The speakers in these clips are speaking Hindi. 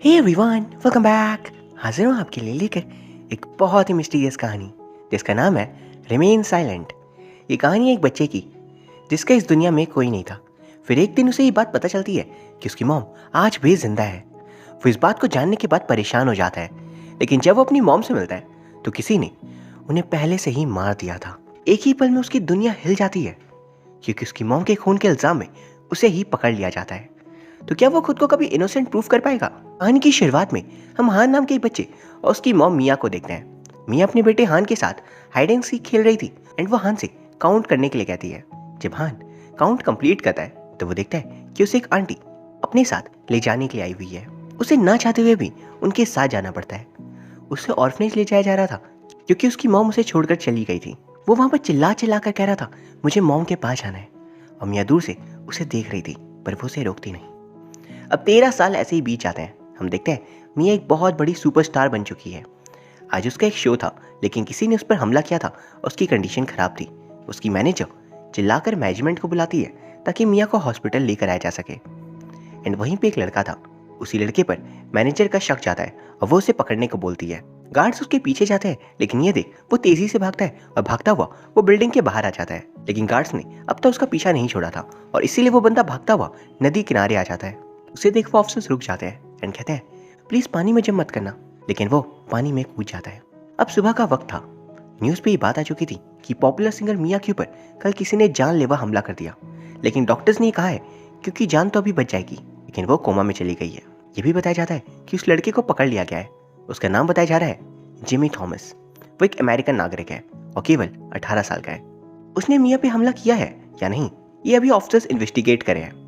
Hey everyone, welcome back. हाजिर हूँ आपके लिए लेकर एक बहुत ही मिस्टीरियस कहानी जिसका नाम है रिमेन साइलेंट। ये कहानी एक बच्चे की जिसका इस दुनिया में कोई नहीं था। फिर एक दिन उसे ये बात पता चलती है कि उसकी मॉम आज भी जिंदा है। वो इस बात को जानने के बाद परेशान हो जाता है, लेकिन जब वो अपनी मॉम से मिलता है तो किसी ने उन्हें पहले से ही मार दिया था। एक ही पल में उसकी दुनिया हिल जाती है क्योंकि उसकी मॉम के खून के इल्जाम में उसे ही पकड़ लिया जाता है। तो क्या वो खुद को कभी इनोसेंट प्रूफ कर पाएगा? कहानी की शुरुआत में हम हान नाम के एक बच्चे और उसकी मॉम मिया को देखते हैं। मिया अपने बेटे हान के साथ हाइड एंड सीक खेल रही थी एंड वो हान से काउंट करने के लिए कहती है। जब हान काउंट कंप्लीट करता है तो वो देखता है कि उसे एक आंटी अपने साथ ले जाने के लिए आई हुई है। उसे ना चाहते हुए भी उनके साथ जाना पड़ता है। उसे ऑर्फनेज ले जाया जा रहा था क्योंकि उसकी मॉम उसे छोड़कर चली गई थी। वो वहां पर चिल्ला चिल्ला कर कह रहा था मुझे मॉम के पास जाना है, और मिया दूर से उसे देख रही थी पर वो उसे रोकती नहीं। अब 13 साल ऐसे ही बीत जाते हैं। हम देखते हैं मिया एक बहुत बड़ी सुपरस्टार बन चुकी है। आज उसका एक शो था, लेकिन किसी ने उस पर हमला किया था और उसकी कंडीशन खराब थी। उसकी मैनेजर चिल्लाकर मैनेजमेंट को बुलाती है ताकि मिया को हॉस्पिटल लेकर आया जा सके। एंड वहीं पे एक लड़का था। उसी लड़के पर मैनेजर का शक जाता है और वो उसे पकड़ने को बोलती है। गार्ड्स उसके पीछे जाते हैं, लेकिन ये देख वो तेजी से भागता है और भागता हुआ वो बिल्डिंग के बाहर आ जाता है। लेकिन गार्ड्स ने अब तक उसका पीछा नहीं छोड़ा था और इसीलिए वो बंदा भागता हुआ नदी किनारे आ जाता है। उसे देख वो ऑफिसर्स रुक जाते हैं एंड कहते हैं प्लीज पानी में जंप मत करना, लेकिन वो पानी में कूद जाता है। अब सुबह का वक्त था। न्यूज़ पे ये बात आ चुकी थी कि पॉपुलर सिंगर मिया के ऊपर कल किसी ने जानलेवा हमला कर दिया, लेकिन डॉक्टर्स ने कहा है क्योंकि जान तो अभी बच जाएगी, लेकिन वो कोमा में चली गई है। ये भी बताया जाता है कि उस लड़के को पकड़ लिया गया है। उसका नाम बताया जा रहा है जिमी थॉमस। वो एक अमेरिकन नागरिक है और केवल 18 साल का है। उसने मिया पे हमला किया है या नहीं, ये अभी ऑफिसर्स इन्वेस्टिगेट कर रहे हैं।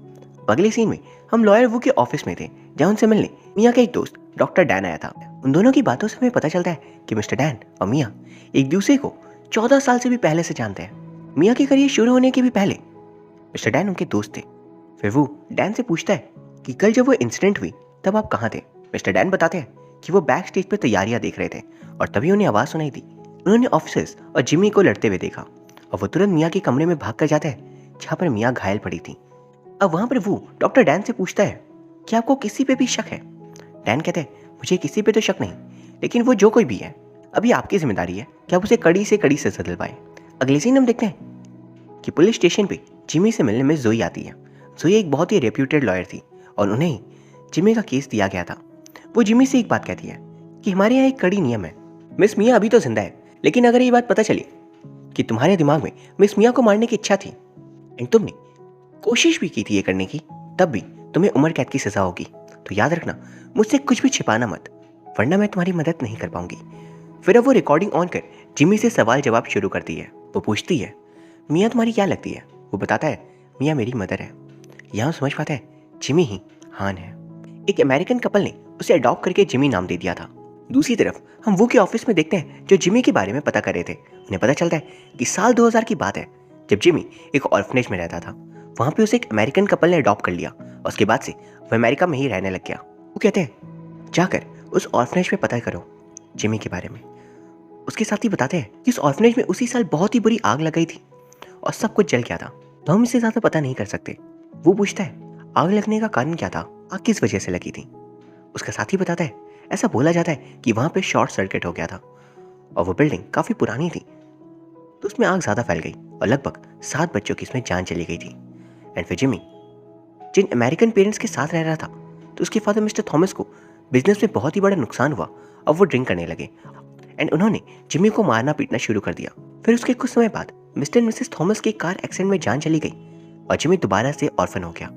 अगले सीन में हम लॉयर वू के ऑफिस में थे, जहां उनसे मिलने मिया का एक दोस्त डॉक्टर डैन आया था। उन दोनों की बातों से हमें पता चलता है कि मिस्टर डैन और मिया एक दूसरे को 14 साल से भी पहले से जानते हैं। मिया के करियर शुरू होने के भी पहले मिस्टर डैन उनके दोस्त थे। फिर वो डैन से पूछता है कि कल जब वो इंसिडेंट हुई तब आप कहाँ थे? मिस्टर डैन बताते हैं कि वो बैक स्टेज पर तैयारियां देख रहे थे और तभी उन्हें आवाज़ सुनाई दी। उन्होंने ऑफिसर्स और जिमी को लड़ते हुए देखा और वो तुरंत मिया के कमरे में भाग कर जाता है जहाँ पर मिया घायल पड़ी थी। अब वहां पर वो डॉक्टर डैन से पूछता है कि आपको किसी पे भी शक है? डैन कहते हैं मुझे किसी पे तो शक नहीं, लेकिन वो जो कोई भी है अभी आपकी जिम्मेदारी है कि आप उसे कड़ी से कड़ी सजा दिलवाएं। अगले सीन हम देखते हैं कि पुलिस स्टेशन पे जिमी से मिलने में जोई आती है। जोई एक बहुत ही रेप्यूटेड लॉयर थी और उन्हें जिमी का केस दिया गया था। वो जिमी से एक बात कहती है कि हमारे यहाँ एक कड़ी नियम है, मिस मिया अभी तो जिंदा है, लेकिन अगर ये बात पता चली कि तुम्हारे दिमाग में मिस मिया को मारने की इच्छा थी एंड तुमने कोशिश भी की थी ये करने की, तब भी तुम्हें उम्र कैद की सजा होगी। तो याद रखना मुझसे कुछ भी छिपाना मत, वरना मैं तुम्हारी मदद नहीं कर पाऊंगी। फिर अब वो रिकॉर्डिंग ऑन कर जिमी से सवाल जवाब शुरू करती है। वो पूछती है मिया तुम्हारी क्या लगती है? वो बताता है मिया मेरी मदर है। यहाँ समझ पाता है जिमी ही हान है। एक अमेरिकन कपल ने उसे अडॉप्ट करके जिमी नाम दे दिया था। दूसरी तरफ हम वो के ऑफिस में देखते हैं जो जिमी के बारे में पता कर रहे थे। उन्हें पता चलता है कि साल 2000 की बात है जब जिमी एक ऑर्फनेज में रहता था। वहाँ पे उसे एक अमेरिकन कपल ने अडॉप्ट कर लिया और उसके बाद से वो अमेरिका में ही रहने लग गया। वो कहते हैं जाकर उस ऑर्फनेज में पता करो जिमी के बारे में। उसके साथ ही बताते हैं कि उस ऑर्फनेज में उसी साल बहुत ही बुरी आग लग गई थी और सब कुछ जल गया था, तो हम इससे ज़्यादा पता नहीं कर सकते। वो पूछता है आग लगने का कारण क्या था, आग किस वजह से लगी थी? उसका साथी बताता है ऐसा बोला जाता है कि वहाँ पे शॉर्ट सर्किट हो गया था और वो बिल्डिंग काफ़ी पुरानी थी, तो उसमें आग ज़्यादा फैल गई और लगभग 7 बच्चों की इसमें जान चली गई थी। एंड फिर जिमी जिन अमेरिकन पेरेंट्स के साथ रह रहा था, तो उसके फादर मिस्टर थॉमस को बिजनेस में बहुत ही बड़ा नुकसान हुआ और वो ड्रिंक करने लगे एंड उन्होंने जिमी को मारना पीटना शुरू कर दिया। फिर उसके कुछ समय बाद मिस्टर एंड मिसेस थॉमस की कार एक्सीडेंट में जान चली गई और जिमी दोबारा से ऑर्फन हो गया।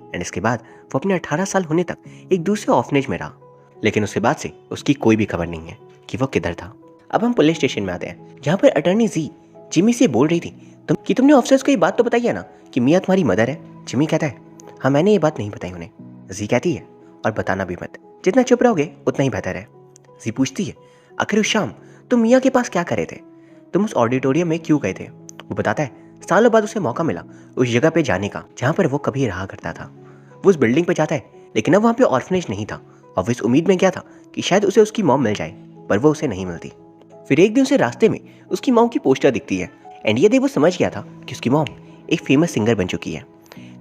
एंड इसके बाद वो अपने 18 साल होने तक एक दूसरे ऑर्फनेज में रहा, लेकिन उसके बाद से उसकी कोई भी खबर नहीं है कि वो किधर था। अब हम पुलिस स्टेशन में आते हैं, जहाँ पर अटर्नी जी जिमी से बोल रही थी कि तुमने ऑफिसर्स को ये बात तो बताई है ना कि मिया तुम्हारी मदर है? जिमी कहता है हाँ मैंने ये बात नहीं बताई उन्हें। जी कहती है और बताना भी मत, जितना चुप रहोगे उतना ही बेहतर है। जी पूछती है आखिर उस शाम तुम मिया के पास क्या कर रहे थे? तुम उस ऑडिटोरियम में क्यों गए थे? वो बताता है सालों बाद उसे मौका मिला उस जगह पे जाने का जहाँ पर वो कभी रहा करता था। वो उस बिल्डिंग पे जाता है, लेकिन अब वहाँ पे ऑर्फनेज नहीं था और वो इस उम्मीद में गया था कि शायद उसे उसकी मॉम मिल जाए, पर वो उसे नहीं मिलती। फिर एक दिन उसे रास्ते में उसकी मॉम की पोस्टर दिखती है एंड ये देख वो समझ गया था कि उसकी मॉम एक फेमस सिंगर बन चुकी है,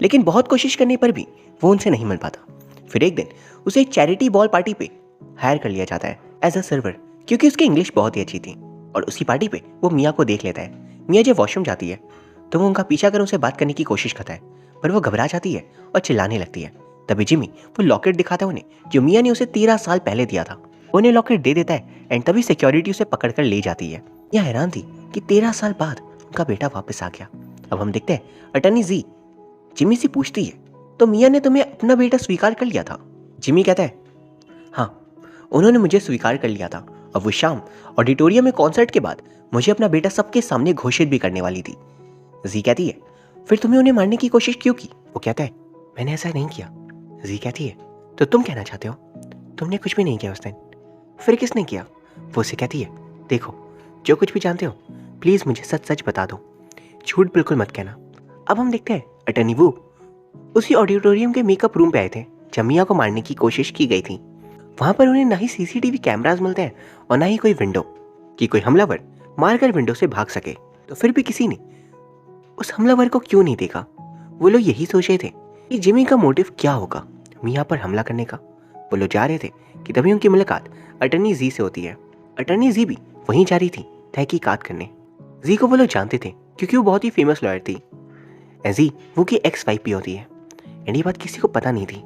लेकिन बहुत कोशिश करने पर भी वो उनसे नहीं मिल पाता। फिर एक दिन उसे एक चैरिटी बॉल पार्टी पे हायर कर लिया जाता है एज अ सर्वर, क्योंकि उसकी इंग्लिश बहुत ही अच्छी थी। और उसी पार्टी पे वो मिया को देख लेता है। मिया जब वॉशरूम जाती है तो वो उनका पीछा कर उनसे बात करने की कोशिश करता है, पर वो घबरा जाती है और चिल्लाने लगती है। तभी जिमी वो लॉकेट दिखाता है उन्हें, जो मिया ने उसे 13 साल पहले दिया था। वो उन्हें लॉकेट दे देता है एंड तभी सिक्योरिटी उसे पकड़ कर ले जाती है। यह हैरान थी कि 13 साल बाद उनका बेटा वापस आ गया। अब हम देखते हैं अटर्नी जी जिमी से पूछती है, तो मिया ने तुम्हें अपना बेटा स्वीकार कर लिया था? जिमी कहता है, हाँ, उन्होंने मुझे स्वीकार कर लिया था। अब वो शाम ऑडिटोरियम में कॉन्सर्ट के बाद मुझे अपना बेटा सबके सामने घोषित भी करने वाली थी। जी कहती है, फिर तुम्हें उन्हें मारने की कोशिश क्यों की? वो कहता है, मैंने ऐसा नहीं किया। जी कहती है, तो तुम कहना चाहते हो तुमने कुछ भी नहीं किया उस दिन? फिर किसने किया? वो उसे कहती है, देखो, जो कुछ भी जानते हो प्लीज मुझे सच सच बता दो, झूठ बिल्कुल मत कहना। अब हम देखते हैं अटर्नी वू उसी ऑडिटोरियम के मेकअप रूम पे आए थे जब मिया को मारने की कोशिश की गई थी। वहां पर उन्हें ना ही सीसीटीवी कैमरास मिलते हैं और ना ही कोई विंडो कि कोई हमलावर मारकर विंडो से भाग सके। तो फिर भी किसी ने उस हमलावर को क्यों नहीं देखा? वो लोग यही सोच रहे थे कि जिमी का मोटिव क्या होगा मिया पर हमला करने का। वो लोग जा रहे थे कि तभी उनकी मुलाकात अटर्नी जी से होती है। अटर्नी जी भी वहीं जा रही थी तहकीकात करने। जी को वो लोग जानते थे क्योंकि वो बहुत ही फेमस लॉयर थी। जी वो की एक्स वाइफ भी होती है एंड ये बात किसी को पता नहीं थी।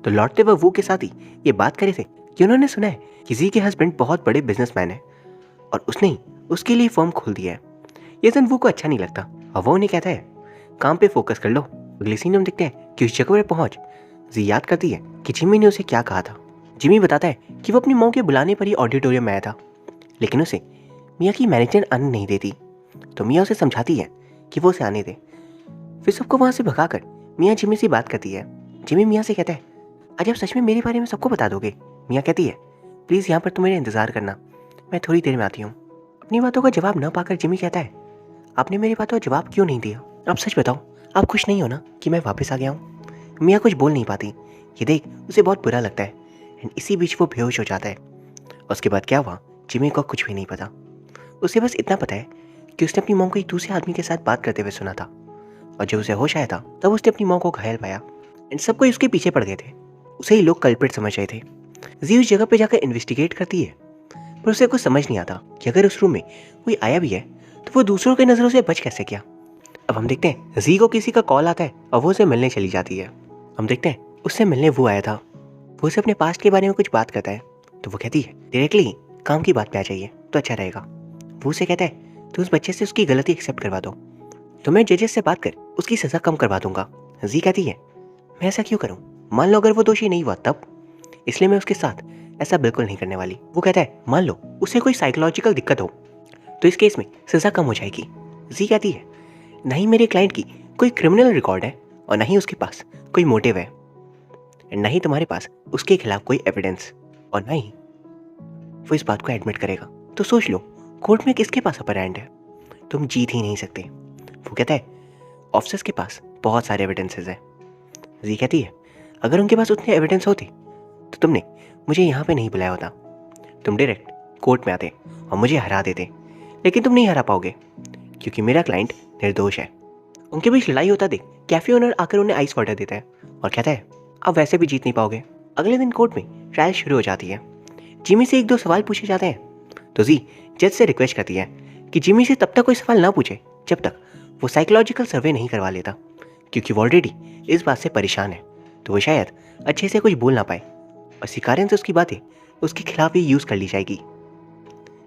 तो लौटते वह वो के साथ ही ये बात करे थे कि उन्होंने सुना है कि जी के हस्बैंड बहुत बड़े बिजनेसमैन है और उसने ही उसके लिए फर्म खोल दिया है। ये सन वो को अच्छा नहीं लगता और वो उन्हें कहता है, काम पे फोकस कर लो। अगले सीन में हम देखते हैं कि उस जगह पर पहुंच जी याद करती है कि जिमी ने उसे क्या कहा था। जिमी बताता है कि वो अपनी माँ के बुलाने पर ही ऑडिटोरियम में आया था, लेकिन उसे मिया की मैनेजर आने नहीं देती। तो मिया उसे समझाती है कि वो उसे आने दे। फिर सबको वहां से भगाकर मिया जिमी से बात करती है। जिमी मिया से कहता है, आज आप सच में मेरे बारे में सबको बता दोगे? मिया कहती है, प्लीज यहाँ पर तुम मेरा इंतजार करना, मैं थोड़ी देर में आती हूँ। अपनी बातों का जवाब न पाकर जिमी कहता है, आपने मेरी बातों का जवाब क्यों नहीं दिया? आप सच बताओ, आप खुश नहीं हो ना कि मैं वापस आ गया हूँ? मिया कुछ बोल नहीं पाती। ये देख उसे बहुत बुरा लगता है एंड इसी बीच वो बेहोश हो जाता है। उसके बाद क्या हुआ जिमी को कुछ भी नहीं पता। उसे बस इतना पता है कि उसने अपनी माँ को एक दूसरे आदमी के साथ बात करते हुए सुना था और जब उसे होश आया था तब उसने अपनी माँ को घायल पाया एंड सब कोई उसके पीछे पड़ गए थे। उसे ही लोग कल्प्रिट समझ रहे थे। जी उस जगह पे जाकर इन्वेस्टिगेट करती है, पर उसे कुछ समझ नहीं आता कि अगर उस रूम में कोई आया भी है तो वो दूसरों की नजरों से बच कैसे गया। अब हम देखते हैं जी को किसी का कॉल आता है और वो उसे मिलने चली जाती है। हम देखते हैं उससे मिलने वो आया था। वो उसे अपने पास्ट के बारे में कुछ बात करता है तो वो कहती है, डायरेक्टली काम की बात पे आ जाइए तो अच्छा रहेगा। वो उसे कहता है, तो उस बच्चे से उसकी गलती एक्सेप्ट करवा दो, तो मैं जजेस से बात कर उसकी सजा कम करवा दूंगा। जी कहती है, मैं ऐसा क्यों करूं? मान लो अगर वो दोषी नहीं हुआ तब, इसलिए मैं उसके साथ ऐसा बिल्कुल नहीं करने वाली। वो कहता है, मान लो उसे कोई साइकोलॉजिकल दिक्कत हो तो इस केस में सजा कम हो जाएगी। जी कहती है, नहीं मेरे क्लाइंट की कोई क्रिमिनल रिकॉर्ड है और ना ही उसके पास कोई मोटिव है, ना ही तुम्हारे पास उसके खिलाफ कोई एविडेंस, और ना ही वो इस बात को एडमिट करेगा। तो सोच लो कोर्ट में किसके पास अपर हैंड है? तुम जीत ही नहीं सकते। वो कहता है, ऑफिसर्स के पास बहुत सारे एविडेंसेस है। जी कहती है, अगर उनके पास उतने एविडेंस होते तो तुमने मुझे यहाँ पे नहीं बुलाया होता, तुम डायरेक्ट कोर्ट में आते और मुझे हरा देते। लेकिन तुम नहीं हरा पाओगे क्योंकि मेरा क्लाइंट निर्दोष है। उनके बीच लड़ाई होता देख कैफे ओनर आकर उन्हें आइस वाटर देता है और कहता है, आप वैसे भी जीत नहीं पाओगे। अगले दिन कोर्ट में ट्रायल शुरू हो जाती है। जिमी से एक दो सवाल पूछे जाते हैं तो जी जज से रिक्वेस्ट करती है कि जिमी से तब तक कोई सवाल ना पूछे जब तक वो साइकोलॉजिकल सर्वे नहीं करवा लेता, क्योंकि वो ऑलरेडी इस बात से परेशान है तो वो शायद अच्छे से कुछ बोल ना पाए और इसी कारण से उसकी बातें उसके खिलाफ ही यूज कर ली जाएगी।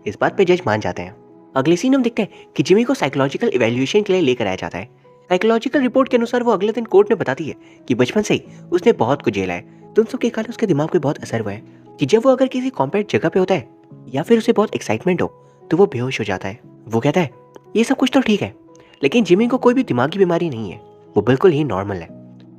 इस बात पे जज मान जाते हैं। अगले सीन हम देखते हैं कि जिमी को साइकोलॉजिकल इवैल्यूएशन के लिए लेकर आया जाता है। साइकोलॉजिकल रिपोर्ट के अनुसार वो अगले दिन कोर्ट में बताती है कि बचपन से ही उसने बहुत कुछ झेला है। तो उन सब के कारण उसके दिमाग पे बहुत असर हुआ है कि जब वो अगर किसी कॉम्पैक्ट जगह पे होता है या फिर उसे बहुत एक्साइटमेंट हो तो वो बेहोश हो जाता है। वो कहता है, ये सब कुछ तो ठीक है, लेकिन जिमी को कोई भी दिमागी बीमारी नहीं है, वो बिल्कुल ही नॉर्मल है।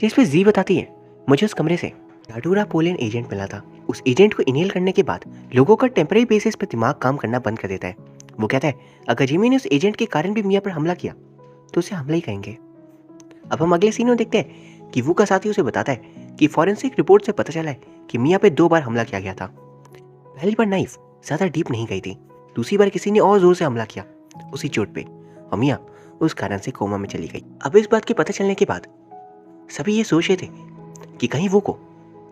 जिस पे जी बताती है, मुझे उस कमरे से डाडूरा पोलिन एजेंट मिला था। उस एजेंट को इनहेल करने के बाद लोगों का टेम्पररी बेसिस पर दिमाग काम करना बंद कर देता है। वो कहता है, अगर जिमी ने उस एजेंट के कारण भी मिया पर हमला किया तो उसे हमला ही कहेंगे। अब हम अगले सीन में देखते हैं कि वो का साथी उसे बताता है कि फॉरेंसिक रिपोर्ट से पता चला है कि मिया पे 2 बार हमला किया गया था। पहली बार नाइफ ज्यादा डीप नहीं गई थी, दूसरी बार किसी ने और जोर से हमला किया उसी चोट पे और मिया उस कारण से कोमा में चली गई। अब इस बात के पता चलने के बाद सभी ये सोच रहे थे कि कहीं वो को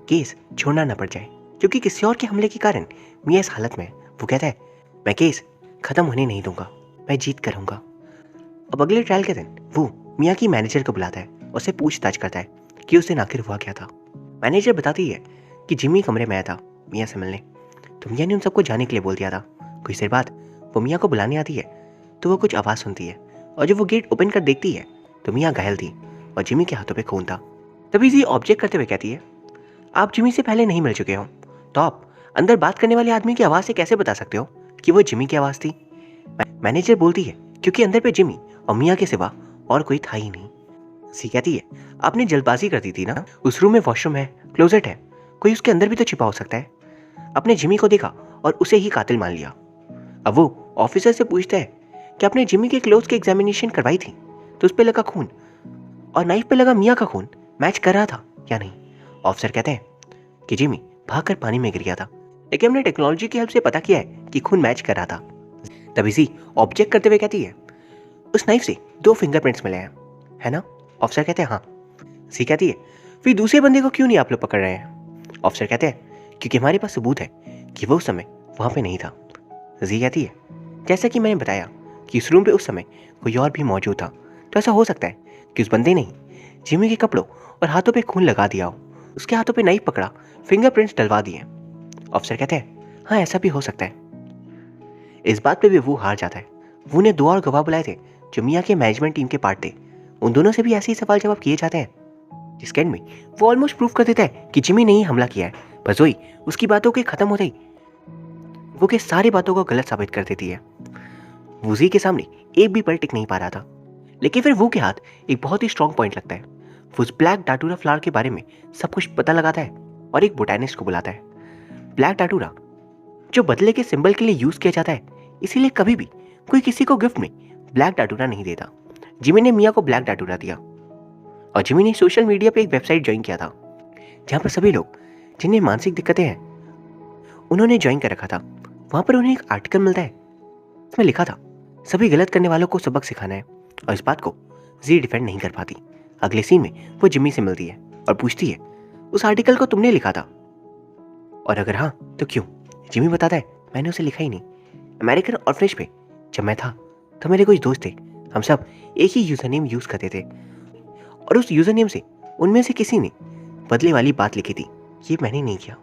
केस छोड़ना न पड़ जाए, क्योंकि किसी और के हमले के कारण मियाँ इस हालत में है। वो कहता है, मैं केस खत्म होने नहीं दूंगा, मैं जीत कर रहूंगा। अब अगले ट्रायल के दिन वो मियाँ की मैनेजर को बुलाता है, उससे पूछताछ करता है कि उस दिन आखिर हुआ क्या था। मैनेजर बताती है कि जिमी कमरे में आया था मियाँ से मिलने, तो मियाँ ने उन सबको जाने के लिए बोल दिया था। कुछ देर बाद वो मियाँ को बुलाने आती है तो वो कुछ आवाज़ सुनती है, और जब वो गेट ओपन कर देखती है तो मियाँ घायल थी और जिमी के हाथों पे खून था। तभी जी ऑब्जेक्ट करते हुए कहती है, आप जिमी से पहले नहीं मिल चुके हो, तो आप अंदर बात करने वाले आदमी की आवाज़ से कैसे बता सकते हो कि वो जिमी की आवाज़ थी? मैनेजर बोलती है, क्योंकि अंदर पे जिमी और मियाँ के सिवा और कोई था ही नहीं। सी कहती है, आपने जल्दबाजी कर दी थी ना, उस रूम में वॉशरूम है, क्लोजेट है, कोई उसके अंदर भी तो छिपा हो सकता है। आपने जिमी को देखा और उसे ही कातिल मान लिया। अब वो ऑफिसर से पूछता है कि आपने जिमी के क्लोथ की एग्जामिनेशन करवाई थी, तो उस पे लगा खून और नाइफ पे लगा मियाँ का खून मैच कर रहा था या नहीं? ऑफिसर कहते हैं कि जिमी भागकर पानी में गिर गया था, लेकिन हमने टेक्नोलॉजी की हेल्प से पता किया है कि खून मैच कर रहा था। तभी सी ऑब्जेक्ट करते हुए कहती है, उस नाइफ से 2 फिंगरप्रिंट्स मिले हैं, है ना? ऑफिसर कहते हैं हाँ। सी कहती है, फिर दूसरे बंदे को क्यों नहीं आप लोग पकड़ रहे हैं? ऑफिसर कहते हैं, क्योंकि हमारे पास सबूत है कि वो उस समय वहां पे नहीं था। जी कहती है, जैसा कि मैंने बताया कि इस रूम पे उस समय कोई और भी मौजूद था, तो ऐसा हो सकता है कि उस बंदे ने ही जिमी के कपड़ों और हाथों पे खून लगा दिया हो, उसके हाथों पे नाइफ पकड़ा, फिंगरप्रिंट्स डलवा दिए। ऑफिसर कहते हैं, हाँ ऐसा भी हो सकता है। इस बात पे भी वो हार जाता है। वो ने 2 और गवाह बुलाए थे जो मियाँ के मैनेजमेंट टीम के पार्ट थे, उन दोनों से भी ऐसे ही सवाल जवाब किए जाते हैं, जिसके एंड में वो ऑलमोस्ट प्रूव कर देता है कि जिमी ने ही हमला किया है। बस वही उसकी बातों के खत्म होते ही वो के सारी बातों को गलत साबित कर देती है। वूजी के सामने एक भी पल टिक नहीं पा रहा था, लेकिन फिर वो के हाथ एक बहुत ही स्ट्रॉन्ग पॉइंट लगता है। वो उस ब्लैक डाटूरा फ्लावर के बारे में सब कुछ पता लगाता है और एक बोटैनिस्ट को बुलाता है। ब्लैक डाटूरा जो बदले के सिंबल के लिए यूज किया जाता है, इसीलिए कभी भी कोई किसी को गिफ्ट में ब्लैक डाटूरा नहीं देता। जिमी ने मियाँ को ब्लैक डाटूरा दिया और जिमी ने सोशल मीडिया पे एक वेबसाइट ज्वाइन किया था, जहाँ पर सभी लोग जिन्हें मानसिक दिक्कतें हैं उन्होंने ज्वाइन कर रखा था। वहां पर उन्हें एक आर्टिकल मिलता है, इसमें लिखा था, सभी गलत करने वालों को सबक सिखाना है, और इस बात को जी डिफेंड नहीं कर पाती। अगले सीन में वो जिमी से मिलती है और पूछती है, उस आर्टिकल को तुमने लिखा था, और अगर हाँ तो क्यों? जिमी बताता है, मैंने उसे लिखा ही नहीं। अमेरिकन ऑर्फनेज पे जब मैं था तो मेरे कुछ दोस्त थे, हम सब एक ही यूजर नेम यूज करते थे, और उस यूजर नेम से उनमें से किसी ने बदले वाली बात लिखी थी, ये मैंने नहीं किया।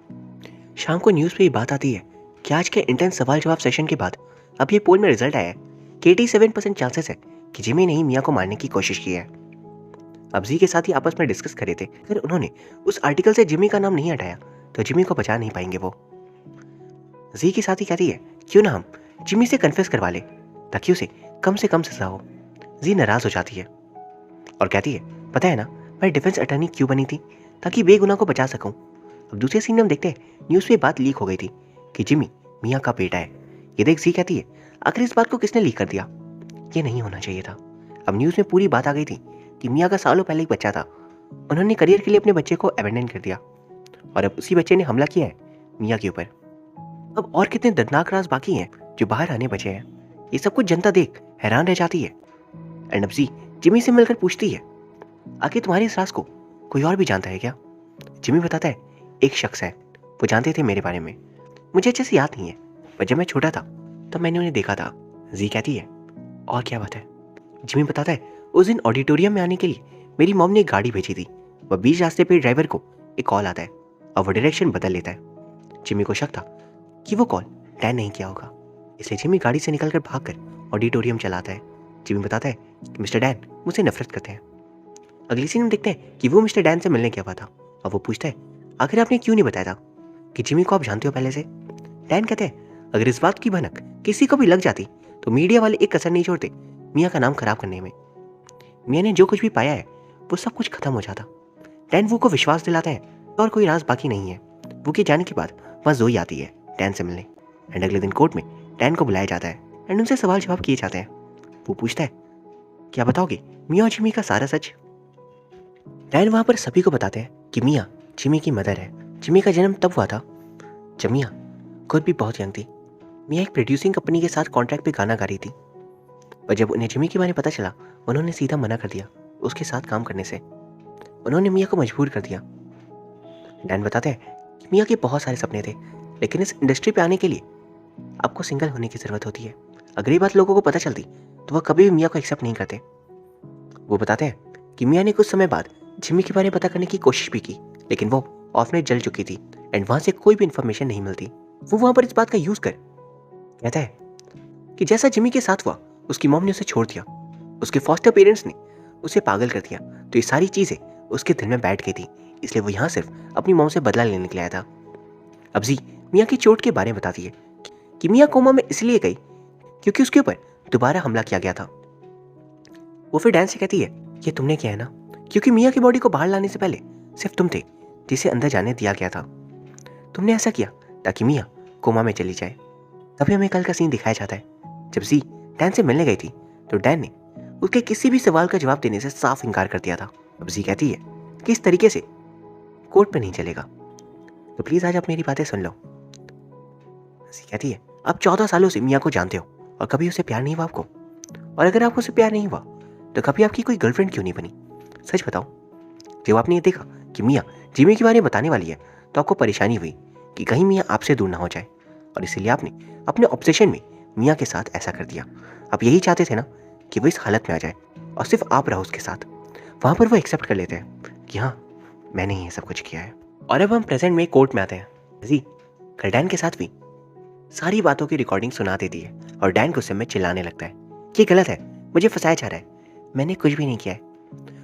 शाम को न्यूज़ पे ये बात आती है कि आज के इंटेंस सवाल जवाब सेशन के बाद अब ये पोल में रिजल्ट आया है कि 87% चांसेस है कि जिमी ने ही मियाँ को मारने की कोशिश की है। अब जी के साथ ही आपस में डिस्कस करे थे, अगर उन्होंने उस आर्टिकल से जिमी का नाम नहीं हटाया तो जिमी को बचा नहीं पाएंगे। वो जी के साथ ही कहती है, क्यों ना हम जिमी से कन्फेस करवा ले ताकि उसे कम से कम सजा हो। जी नाराज हो जाती है और कहती है, पता है ना मैं डिफेंस अटर्नी क्यों बनी थी? ताकि बेगुनाह को बचा सकूं। अब दूसरे सीन में हम देखते हैं न्यूज़ पे बात लीक हो गई थी कि जिमी मियाँ का बेटा है। ये देख जी कहती है, आखिर इस बात को किसने लीक कर दिया? ये नहीं होना चाहिए था। अब न्यूज़ में पूरी बात आ गई थी कि मियाँ का सालों पहले एक बच्चा था, उन्होंने करियर के लिए अपने बच्चे को अबेंडन कर दिया और अब उसी बच्चे ने हमला किया है मियाँ के ऊपर। अब और कितने दर्दनाक राज बाकी हैं जो बाहर आने बचे हैं। ये सब कुछ जनता देख हैरान रह जाती है। एंड अब जी जिमी से मिलकर पूछती है, आखिर तुम्हारी इस राज को कोई और भी जानता है क्या? जिमी बताता है, एक शख्स है, वो जानते थे मेरे बारे में, मुझे अच्छे से याद नहीं है, पर जब मैं छोटा था तब मैंने उन्हें देखा था। जी कहती है, और क्या बात है? जिमी बताता है, उस दिन ऑडिटोरियम में आने के लिए मेरी मॉम ने एक गाड़ी भेजी थी। वह बीच रास्ते पे ड्राइवर को एक कॉल आता है और वो डायरेक्शन बदल लेता है। जिमी को शक था कि वो कॉल डैन नहीं किया होगा, इसलिए जिमी गाड़ी से निकलकर भागकर ऑडिटोरियम चला आता है। जिमी बताता है कि मिस्टर डैन मुझसे नफरत करते हैं। अगली सीन में देखते हैं कि वो मिस्टर डैन से मिलने गया हुआ था और वो पूछता है, आखिर आपने क्यों नहीं बताया था कि जिमी को आप जानते हो पहले से? डैन कहते हैं, अगर इस बात की भनक किसी को भी लग जाती तो मीडिया वाले एक कसर नहीं छोड़ते मियाँ का नाम खराब करने में। मियाँ ने जो कुछ भी पाया है वो सब कुछ खत्म हो जाता। डैन वो को विश्वास दिलाता है और कोई राज बाकी नहीं है। वो के जाने के बाद वहाँ जोई आती है डैन से मिलने, एंड अगले दिन कोर्ट में डैन को बुलाया जाता है एंड उनसे सवाल जवाब किए जाते हैं। वो पूछता है, क्या बताओगे मियाँ और जिमी का सारा सच? डैन वहाँ पर सभी को बताते हैं कि मियाँ जिमी की मदर है। जिमी का जन्म तब हुआ था जब मियाँ खुद भी बहुत यंग थी। मियाँ एक प्रोड्यूसिंग कंपनी के साथ कॉन्ट्रैक्ट पे गाना गा रही थी, पर जब उन्हें जिमी के बारे में पता चला उन्होंने सीधा मना कर दिया उसके साथ काम करने से। उन्होंने मियाँ को मजबूर कर दिया डैन बताते हैं कि मियाँ के बहुत सारे सपने थे, लेकिन इस इंडस्ट्री पे आने के लिए आपको सिंगल होने की ज़रूरत होती है। अगर ये बात लोगों को पता चलती तो वह कभी भी मियाँ को एक्सेप्ट नहीं करते। वो बताते हैं कि मियाँ ने कुछ समय बाद जिमी के बारे में पता करने की कोशिश भी की, लेकिन वो ऑर्फनेज जल चुकी थी एंड वहाँ से कोई भी इन्फॉर्मेशन नहीं मिलती। वो वहाँ पर इस बात का यूज़ कर कहता है कि जैसा जिमी के साथ हुआ, उसकी मॉम ने उसे छोड़ दिया, उसके फॉस्टर पेरेंट्स ने उसे पागल कर दिया, तो ये सारी चीज़ें उसके दिल में बैठ गई थी, इसलिए वो यहाँ सिर्फ अपनी मॉम से बदला लेने के लिए आया था। अब जी मियाँ की चोट के बारे में बताती है कि मियाँ कोमा में इसलिए गई क्योंकि उसके ऊपर दोबारा हमला किया गया था। वो फिर डैन से कहती है ये तुमने किया है ना, क्योंकि मियाँ की बॉडी को बाहर लाने से पहले सिर्फ तुम थे जिसे अंदर जाने दिया गया था। तुमने ऐसा किया ताकि मियाँ कोमा में चली जाए। तभी हमें कल का सीन दिखाया जाता है जब जी डैन से मिलने गई थी, तो डैन ने उसके किसी भी सवाल का जवाब देने से साफ इनकार कर दिया था। अब जी कहती है कि इस तरीके से कोर्ट पे नहीं चलेगा, तो प्लीज़ आज आप मेरी बातें सुन लो। जी कहती है आप 14 सालों से मियाँ को जानते हो और कभी उसे प्यार नहीं हुआ आपको, और अगर आपको उसे प्यार नहीं हुआ तो कभी आपकी कोई गर्लफ्रेंड क्यों नहीं बनी? सच बताओ। जब आपने ये देखा कि मियाँ जिमी के बारे में बताने वाली है, तो आपको परेशानी हुई कि कहीं मियाँ आपसे दूर ना हो जाए, और इसीलिए आपने अपने ऑब्सेशन में मियाँ के साथ ऐसा कर दिया। आप यही चाहते थे ना कि वो इस हालत में आ जाए और सिर्फ आप रहो उसके साथ। वहाँ पर वो एक्सेप्ट कर लेते हैं कि हाँ मैंने ही ये सब कुछ किया है। और अब हम प्रेजेंट में कोर्ट में आते हैं। जी कल डैन के साथ भी सारी बातों की रिकॉर्डिंग सुना देती है और डैन गुस्से में चिल्लाने लगता है कि गलत है, मुझे फंसाया जा रहा है, मैंने कुछ भी नहीं किया है।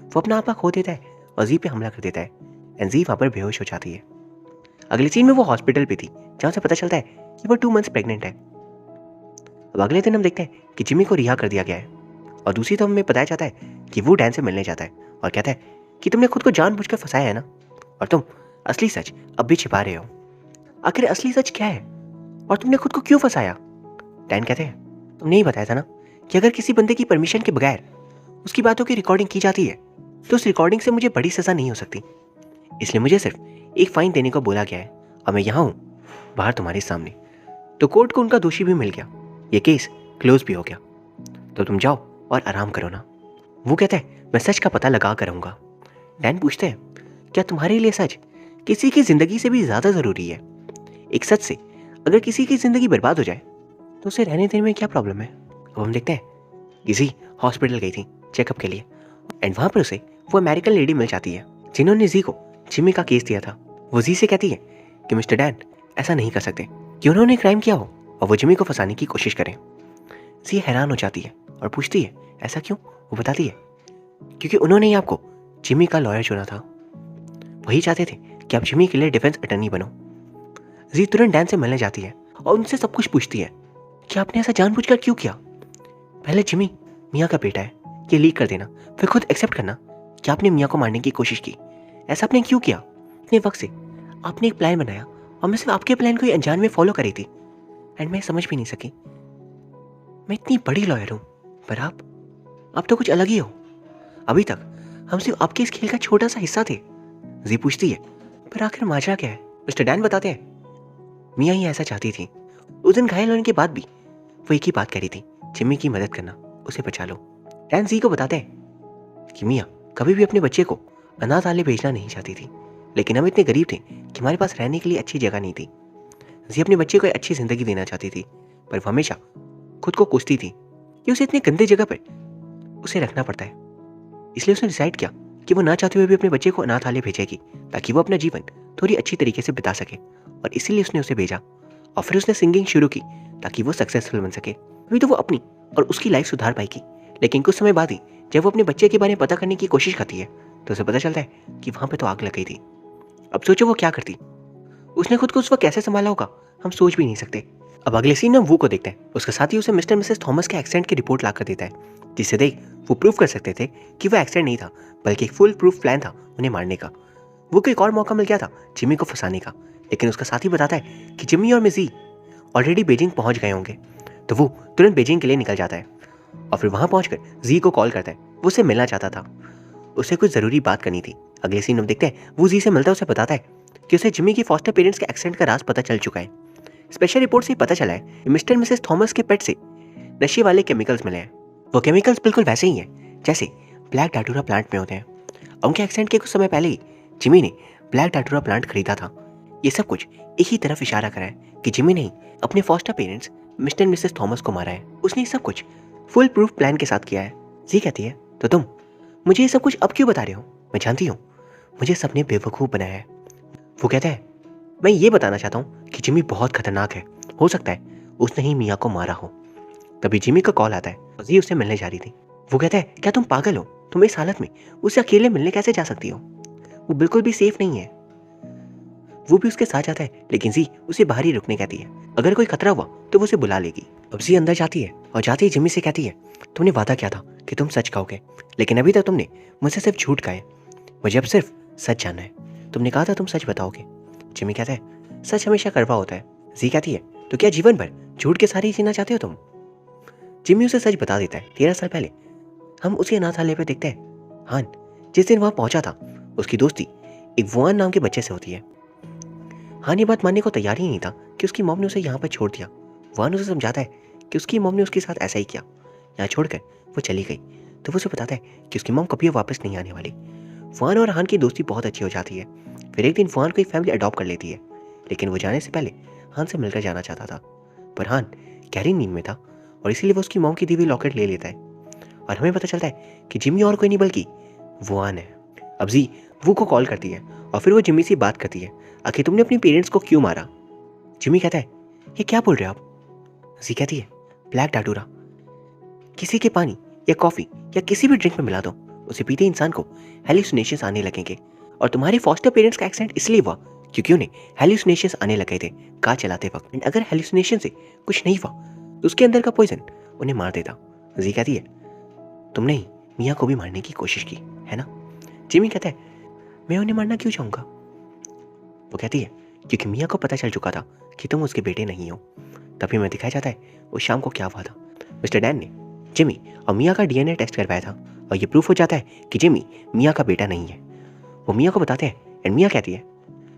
वो अपना आपा खो देता है और जी पे हमला कर देता है एंड जी वहाँ पर बेहोश हो जाती है। अगले सीन में वो हॉस्पिटल पे थी जहाँ से पता चलता है कि वो 2 मंथ्स प्रेग्नेंट है। अब अगले दिन हम देखते हैं कि जिमी को रिहा कर दिया गया है, और दूसरी तरफ हमें बताया जाता है कि वो डैन से मिलने जाता है और कहता है कि तुमने खुद को जानबूझकर फंसाया है ना, और तुम असली सच अब भी छिपा रहे हो। आखिर असली सच क्या है और तुमने खुद को क्यों फंसाया? डैन कहते हैं तुमने ही बताया था ना कि अगर किसी बंदे की परमिशन के बगैर उसकी बातों की रिकॉर्डिंग की जाती है तो उस रिकॉर्डिंग से मुझे बड़ी सज़ा नहीं हो सकती, इसलिए मुझे सिर्फ एक फाइन देने को बोला गया है और मैं यहाँ हूँ बाहर तुम्हारे सामने। तो कोर्ट को उनका दोषी भी मिल गया, ये केस क्लोज भी हो गया, तो तुम जाओ और आराम करो ना। वो कहता है मैं सच का पता लगा कर रहूँगा। डैन पूछते हैं क्या तुम्हारे लिए सच किसी की ज़िंदगी से भी ज़्यादा ज़रूरी है? एक सच से अगर किसी की ज़िंदगी बर्बाद हो जाए तो उसे रहने देने में क्या प्रॉब्लम है? अब हम देखते हैं किसी हॉस्पिटल गई थी चेकअप के लिए एंड वहाँ पर उसे वो अमेरिकन लेडी मिल जाती है जिन्होंने जी को जिमी का केस दिया था। वो जी से कहती है कि मिस्टर डैन ऐसा नहीं कर सकते कि उन्होंने क्राइम किया हो और वो जिमी को फंसाने की कोशिश करें। जी हैरान हो जाती है और पूछती है ऐसा क्यों? वो बताती है क्योंकि उन्होंने ही आपको जिमी का लॉयर चुना था, वही चाहते थे कि आप जिमी के लिए डिफेंस अटर्नी बनो। जी तुरंत डैन से मिलने जाती है और उनसे सब कुछ पूछती है कि आपने ऐसा जानबूझकर क्यों किया? पहले जिमी मियाँ का बेटा है, ये लीक कर देना, फिर खुद एक्सेप्ट करना कि आपने मियाँ को मारने की कोशिश की। ऐसा आपने क्यों किया? इतने वक्त से आपने एक प्लान बनाया और मैं सिर्फ आपके प्लान को ही अनजान में फॉलो करी थी एंड मैं समझ भी नहीं सकी। मैं इतनी बड़ी लॉयर हूँ पर आप तो कुछ अलग ही हो। अभी तक हम सिर्फ आपके इस खेल का छोटा सा हिस्सा थे। जी पूछती है पर आखिर माजरा क्या है? मिस्टर डैन बताते हैं मियाँ ही ऐसा चाहती थी। उस दिन घायल होने के बाद भी वो एक ही बात कह रही थी, जिमी की मदद करना, उसे बचा लो। डैन जी को बताते हैं कि मियाँ कभी भी अपने बच्चे को अनाथालय भेजना नहीं चाहती थी, लेकिन हम इतने गरीब थे कि हमारे पास रहने के लिए अच्छी जगह नहीं थी। जी अपने बच्चे को एक अच्छी जिंदगी देना चाहती थी, पर वो हमेशा खुद को कोसती थी कि उसे इतनी गंदे जगह पर उसे रखना पड़ता है। इसलिए उसने डिसाइड किया कि वो ना चाहते हुए भी अपने बच्चे को अनाथालय भेजेगी ताकि वो अपना जीवन थोड़ी अच्छी तरीके से बिता सके, और इसीलिए उसने उसे भेजा। और फिर उसने सिंगिंग शुरू की ताकि वो सक्सेसफुल बन सके। अभी तो वो अपनी और उसकी लाइफ सुधार पाएगी, लेकिन कुछ समय बाद ही जब वो अपने बच्चे के बारे में पता करने की कोशिश करती है तो उसे पता चलता है कि वहाँ पे तो आग लग गई थी। अब सोचो वो क्या करती, उसने खुद को उस वक्त कैसे संभाला होगा, हम सोच भी नहीं सकते। अब अगले सीन में वो को देखते हैं, उसके साथ ही उसे मिस्टर मिसेस थॉमस के एक्सीडेंट की रिपोर्ट ला कर देता है, जिससे देख वो प्रूव कर सकते थे कि वो एक्सीडेंट नहीं था बल्कि एक फुल प्रूफ प्लान था उन्हें मारने का। वो को एक और मौका मिल गया था जिमी को फंसाने का, लेकिन उसका साथी बताता है कि जिमी और मिजी ऑलरेडी बीजिंग पहुंच गए होंगे, तो वो तुरंत बीजिंग के लिए निकल जाता है और फिर वहां पहुंचकर जी को कॉल करता है। वो उससे मिलना चाहता था, उसे कुछ ज़रूरी बात करनी थी। अगले सीन में देखते हैं वो जी से मिलता है, उसे बताता है कि उसे जिमी की फॉस्टर पेरेंट्स के एक्सीडेंट का राज पता चल चुका है। स्पेशल रिपोर्ट से पता चला है कि मिस्टर मिसेस थॉमस के पेट से नशे वाले केमिकल्स मिले हैं। वो केमिकल्स बिल्कुल वैसे ही हैं जैसे ब्लैक डाटूरा प्लांट में होते हैं। उनके एक्सीडेंट के कुछ समय पहले ही जिमी ने ब्लैक डाटूरा प्लांट खरीदा था। ये सब कुछ एक ही तरफ इशारा करा है कि जिमी ने अपने foster parents mister and Mrs Thomas को मारा है। उसने ये सब कुछ फुल प्रूफ प्लान के साथ किया है। जी कहती है, तो तुम मुझे ये सब कुछ अब क्यों बता रहे हो? मैं जानती हूँ मुझे सबने बेवकूफ़ बनाया है। वो कहता है, मैं ये बताना चाहता हूँ कि जिमी बहुत खतरनाक है, हो सकता है उसने ही मिया को मारा हो। तभी जिमी का कॉल आता है और जी उससे मिलने जा रही थी। वो कहता है, क्या तुम पागल हो? तुम इस हालत में उससे अकेले मिलने कैसे जा सकती हो? वो बिल्कुल भी सेफ नहीं है। वो भी उसके साथ जाता है, लेकिन जी उसे बाहर ही रुकने कहती है। अगर कोई खतरा हुआ तो वो उसे बुला लेगी। अब जी अंदर जाती है और जाती ही जिमी से कहती है, तुमने वादा किया था कि तुम सच कहोगे, लेकिन अभी तक तुमने मुझसे सिर्फ झूठ कहा है। मुझे अब सिर्फ सच जानना है। तुमने कहा था तुम सच बताओगे। जिमी कहता है, सच हमेशा कड़वा होता है। जी कहती है, तो क्या जीवन भर झूठ के सारे ही जीना चाहते हो तुम? जिमी उसे सच बता देता है। 13 साल पहले हम उसी अनाथालय पे देखते हैं। हान जिस दिन वहां पहुंचा था उसकी दोस्ती एक वुआन नाम के बच्चे से होती है। हान ये बात मानने को तैयार ही नहीं था कि उसकी मॉम ने उसे यहाँ पर छोड़ दिया। वुआन उसे समझाता है कि उसकी मॉम ने उसके साथ ऐसा ही किया। यहाँ छोड़कर वो चली गई तो वो उसे बताता है कि उसकी मॉम कभी वापस नहीं आने वाली। वुआन और हान की दोस्ती बहुत अच्छी हो जाती है। फिर एक दिन वुआन को एक फैमिली अडॉप्ट कर लेती है, लेकिन वो जाने से पहले हान से मिलकर जाना चाहता था। पर हान गहरी नींद में था और इसीलिए वो उसकी मॉम की दी हुई लॉकेट ले लेता है और हमें पता चलता है कि जिमी और कोई नहीं बल्कि वुआन है। अब जी वू को कॉल करती है और फिर वो जिमी से बात करती है, आखिर तुमने अपनी पेरेंट्स को क्यों मारा? जिमी कहता है, ये क्या बोल रहे हो आप? जी कहती है, ब्लैक डाटूरा किसी के पानी या कॉफी या किसी भी ड्रिंक में मिला दो, उसे पीते इंसान को हेलुसिनेशंस आने लगेंगे। और तुम्हारे फॉस्टर पेरेंट्स का एक्सीडेंट इसलिए हुआ क्योंकि उन्हें हेलुसिनेशंस आने लगे थे कार चलाते वक्त। एंड अगर हेलुसिनेशन से कुछ नहीं हुआ तो उसके अंदर का पॉइजन उन्हें मार देता। जी कहती है, तुमने ही मिया को भी मारने की कोशिश की है ना? जिमी कहता है, मैं उन्हें मारना क्यों चाहूंगा? वो कहती है, क्योंकि मिया को पता चल चुका था कि तुम उसके बेटे नहीं हो। तभी मैं दिखाया जाता है उस शाम को क्या हुआ था। मिस्टर डैन ने जिमी और मिया का डीएनए टेस्ट करवाया था और ये प्रूफ हो जाता है कि जिमी मिया का बेटा नहीं है। वो मिया को बताते हैं एंड मिया कहती है,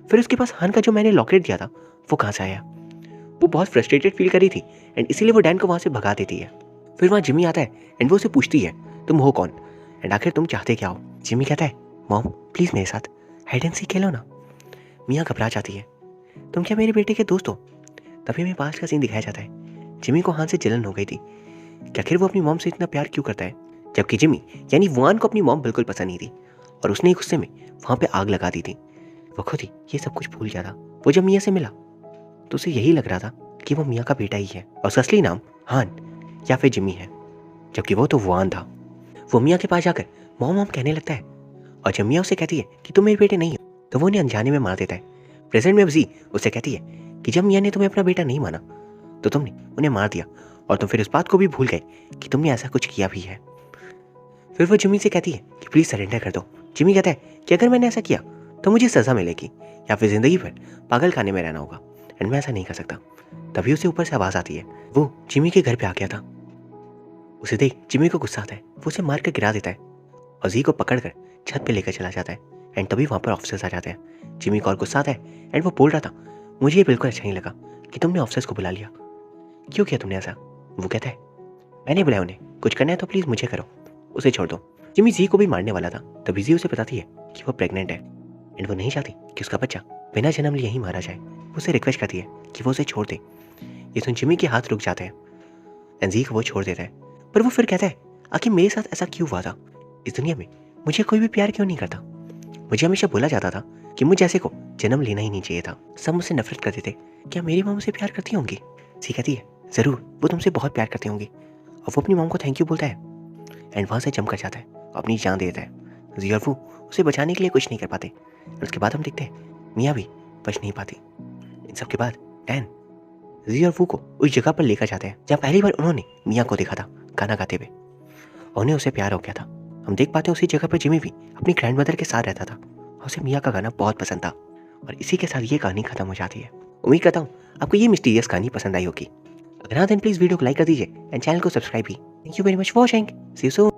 फिर उसके पास हान का जो मैंने लॉकेट दिया था वो कहाँ से आया? वो बहुत फ्रस्ट्रेटेड फील करी थी एंड इसीलिए वो डैन को वहाँ से भगा देती है। फिर वहाँ जिमी आता है एंड वो उसे पूछती है, तुम हो कौन एंड आखिर तुम चाहते क्या हो? जिमी कहता है, मॉम प्लीज़ मेरे साथ हाइड एंड सीक खेलो ना। मिया घबरा जाती है, तुम क्या मेरे बेटे के दोस्त हो? तभी में पास का सीन दिखाया जाता है। जिमी को हान से जलन हो गई थी कि आखिर वो अपनी मॉम से इतना प्यार क्यों करता है, जबकि जिमी यानी वुआन को अपनी मॉम बिल्कुल पसंद नहीं थी और उसने ही गुस्से में वहाँ पे आग लगा दी थी। वो खुद ही ये सब कुछ भूल गया था। वो जब मिया से मिला तो उसे यही लग रहा था कि वो मिया का बेटा ही है और उसका असली नाम हान या फिर जिमी है, जबकि वो तो वुआन था। वो मिया के पास जाकर मॉम मॉम कहने लगता है और जब मिया उसे कहती है कि तुम मेरे बेटे नहीं हो तो वो उन्हें अनजाने में मार देता है। प्रेजेंट में जी उसे कहती है कि जब मिया ने तुम्हें अपना बेटा नहीं माना तो तुमने उन्हें मार दिया और तुम फिर उस बात को भी भूल गए कि तुमने ऐसा कुछ किया भी है। फिर वो जिमी से कहती है कि प्लीज़ सरेंडर कर दो। जिमी कहता है कि अगर मैंने ऐसा किया तो मुझे सज़ा मिलेगी या फिर ज़िंदगी भर पागल खाने में रहना होगा एंड मैं ऐसा नहीं कर सकता। तभी उसे ऊपर से आवाज़ आती है। वो जिमी के घर पे आ गया था। उसे देख जिमी को गुस्सा आता है। वो उसे मार कर गिरा देता है और जी को पकड़ कर छत पे लेकर चला जाता है एंड तभी वहाँ पर ऑफिसर्स आ जाते हैं। जिमी को और गुस्सा आता है एंड वो बोल रहा था, मुझे ये बिल्कुल अच्छा नहीं लगा कि तुमने ऑफिसर्स को बुला लिया। क्यों किया तुमने ऐसा? वो कहता है, मैंने बुलाया उन्हें, कुछ करना है तो प्लीज़ मुझे करो, उसे छोड़ दो। जिमी जी को भी मारने वाला था तभी जी उसे बताती है कि वो प्रेग्नेंट है एंड वो नहीं चाहती कि उसका बच्चा बिना जन्म लिए ही मारा जाए। वो उसे रिक्वेस्ट करती है कि वो उसे छोड़ दे। ये सुन जिमी के हाथ रुक जाते हैं एंड जी को वो छोड़ देता है। पर वो फिर कहता है, आखिर मेरे साथ ऐसा क्यों हुआ था? इस दुनिया में मुझे कोई भी प्यार क्यों नहीं करता? मुझे हमेशा बोला जाता था कि मुझ जैसे को जन्म लेना ही नहीं चाहिए था। सब मुझसे नफरत करते थे। क्या मेरी माँ मुझसे प्यार करती होंगी? जी कहती है, ज़रूर, वो तुमसे बहुत प्यार करती होंगी। और वो अपनी मॉम को थैंक यू बोलता है एंड वहाँ से जंप कर जाता है और अपनी जान दे देता है। जी और वो उसे बचाने के लिए कुछ नहीं कर पाते और उसके बाद हम देखते हैं मियाँ भी बच नहीं पाती। इन सब के बाद डैन जी और वो को उस जगह पर लेकर जाते हैं जहाँ पहली बार उन्होंने मियाँ को देखा था गाना गाते हुए और उन्हें उसे प्यार हो गया था। हम देख पाते हैं उसी जगह पर जिमी भी अपनी ग्रैंड मदर के साथ रहता था और उसे मियाँ का गाना बहुत पसंद था। और इसी के साथ ये कहानी खत्म हो जाती है। उम्मीद करता हूँ आपको ये मिस्टीरियस कहानी पसंद आई होगी। अगर हाँ देन प्लीज़ वीडियो को लाइक कर दीजिए एंड चैनल को सब्सक्राइब भी। Thank you very much for watching. See you soon.